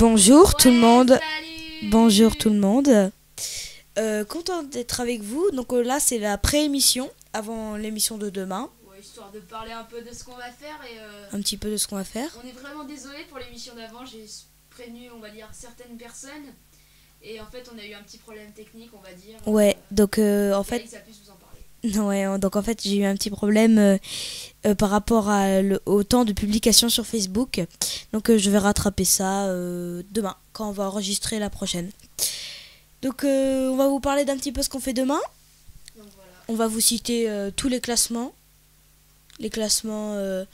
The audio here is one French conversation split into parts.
Bonjour tout le monde. Salut. Bonjour tout le monde. Content d'être avec vous. Donc là, c'est la pré-émission avant l'émission de demain. Ouais, histoire de parler un peu de ce qu'on va faire et Un petit peu de ce qu'on va faire. on est vraiment désolé pour l'émission d'avant. J'ai prévenu, on va dire, certaines personnes et en fait, on a eu un petit problème technique, on va dire. Ouais, donc en fait, Alex a pu vous en parler. ouais, donc en fait, j'ai eu un petit problème par rapport au temps de publication sur Facebook. Donc je vais rattraper ça demain quand on va enregistrer la prochaine. Donc on va vous parler d'un petit peu ce qu'on fait demain. Donc voilà, On va vous citer tous les classements. Les classements, en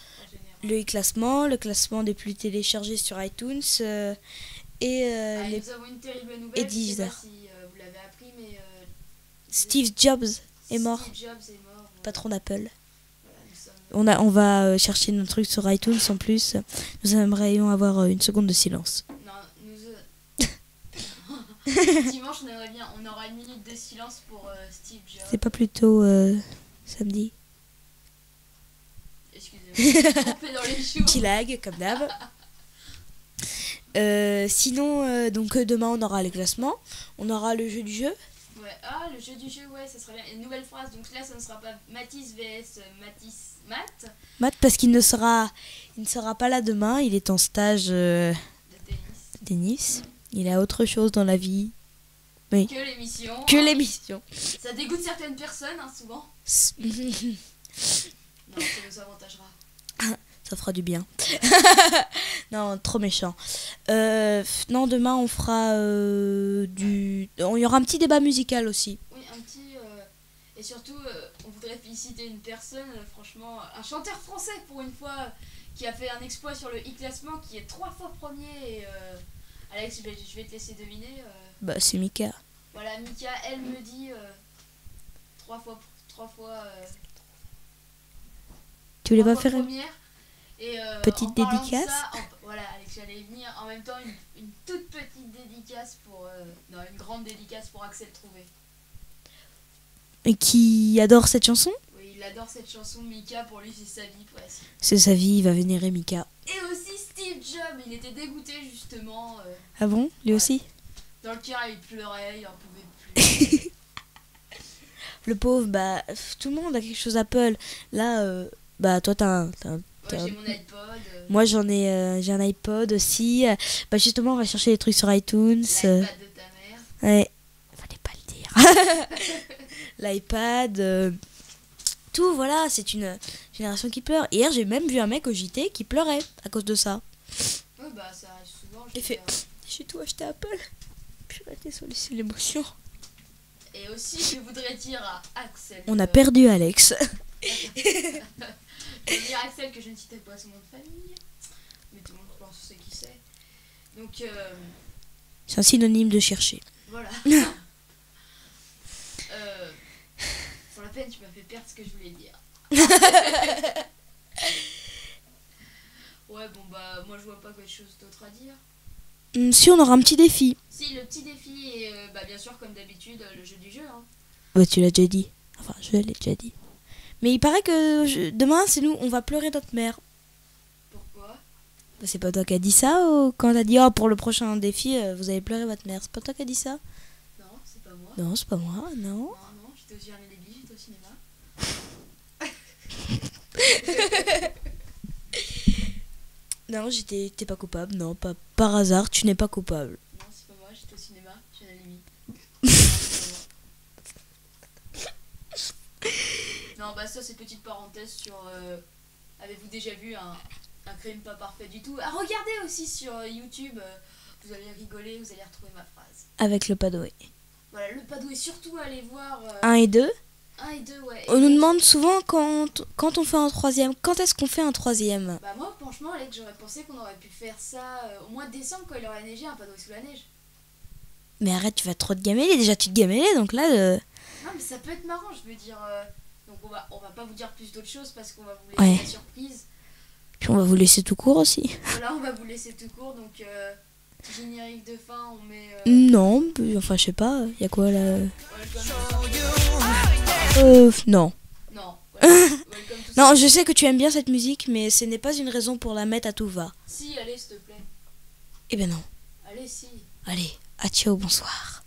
général. le classement des plus téléchargés sur iTunes et les Nous avons une terrible et nouvelle. Je sais Deezer. pas si vous l'avez appris, mais Steve Jobs est mort, Steve Jobs est mort. patron d'Apple. Voilà, nous sommes. On va chercher nos trucs sur iTunes en plus. Nous aimerions avoir une seconde de silence. Non, dimanche, on aura une minute de silence pour Steve Jobs. C'est pas plutôt samedi. Excusez-moi, je me suis trompée dans les jours. Petit lag, comme d'hab. Sinon, donc demain on aura les classements. On aura le jeu du jeu. Ouais, le jeu du jeu, ouais, ça serait bien. Une nouvelle phrase, donc là, ça ne sera pas Mathis vs Matt Matt, parce qu'il ne sera pas là demain. Il est en stage de tennis. de tennis. Il a autre chose dans la vie Que l'émission. que l'émission. Ça dégoûte certaines personnes, hein, souvent. Non, ça nous avantagera. Ça fera du bien. Non, trop méchant. Non, demain on fera il y aura un petit débat musical aussi. Oui, un petit. Et surtout, on voudrait féliciter une personne, franchement, un chanteur français pour une fois, qui a fait un exploit sur le e-classement, qui est 3 fois premier. Et, Alex, je vais te laisser deviner. Bah, c'est Mika. Voilà, Mika, elle me dit 3 fois. Tu voulais trois pas fois faire première. Et, petite en parlant de dédicace ça, voilà, Alex, j'allais y venir. En même temps, une toute petite dédicace pour. Non, une grande dédicace pour Axel Trouvé. et qui adore cette chanson? Oui, il adore cette chanson. Mika, pour lui, c'est sa vie presque. C'est sa vie, il va vénérer Mika. Et aussi Steve Jobs, il était dégoûté justement. Ah bon? Lui Ouais. aussi? Dans le car, il pleurait, il en pouvait plus. Le pauvre, bah, tout le monde a quelque chose Apple. Là, bah, toi, Ouais, j'ai mon iPod. Moi, j'ai un iPod aussi. Bah, justement, on va chercher des trucs sur iTunes. L'iPad de ta mère. Ouais, fallait pas le dire. L'iPad, tout, voilà, c'est une génération qui pleure. Hier, j'ai même vu un mec au JT qui pleurait à cause de ça. Ouais, bah ça arrive souvent. je Il veux fait, dire. j'ai tout acheté Apple. Puis arrêtez sur l'émotion. Et aussi, je voudrais dire à Axel. On a perdu Alex. Je veux dire à Axel que je ne citais pas son nom de famille. Mais tout le monde pense c'est qui c'est. Donc, C'est un synonyme de chercher. voilà. Pour la peine, tu m'as fait perdre ce que je voulais dire. Ouais, bon, bah, moi je vois pas quelque chose d'autre à dire. Si, on aura un petit défi. Si, le petit défi est, bah, bien sûr, comme d'habitude, le jeu du jeu. Hein. Ouais, tu l'as déjà dit. Enfin, je l'ai déjà dit. Mais il paraît que demain, c'est nous, on va pleurer notre mère. Pourquoi? Bah, c'est pas toi qui as dit ça ou quand t'as dit, oh, pour le prochain défi, vous allez pleurer votre mère. C'est pas toi qui as dit ça? Non, c'est pas moi. Non, c'est pas moi, non. Non, j'étais au Jardin des Billes, j'étais au cinéma. Non, t'es pas coupable. Non, pas par hasard, tu n'es pas coupable. Non, c'est pas moi, j'étais au cinéma, j'ai la limite. Non, bah ça c'est petite parenthèse sur... avez-vous déjà vu un crime pas parfait du tout? Ah, regardez aussi sur YouTube, vous allez rigoler, vous allez retrouver ma phrase. Avec le Padoué. Voilà, le Padoue, et surtout allez voir 1 et 2. 1 et 2, ouais. On nous demande souvent quand on fait un troisième. Quand est-ce qu'on fait un troisième? Bah moi, franchement, Alex, j'aurais pensé qu'on aurait pu faire ça au mois de décembre quand il aurait neigé, un Padoue sous la neige. Mais arrête, tu vas trop te gameler. Déjà, tu te gamelais, donc là... Non, mais ça peut être marrant, je veux dire... donc on va pas vous dire plus d'autres choses parce qu'on va vous laisser Ouais. la surprise. Puis on va vous laisser tout court aussi. Voilà, on va vous laisser tout court, donc générique de fin, on met... Non, enfin, je sais pas. Y a quoi là? Non. Non, welcome to Non, je sais que tu aimes bien cette musique, mais ce n'est pas une raison pour la mettre à tout va. Si, allez, s'il te plaît. Eh ben non. Allez, si. Allez, à ciao, bonsoir.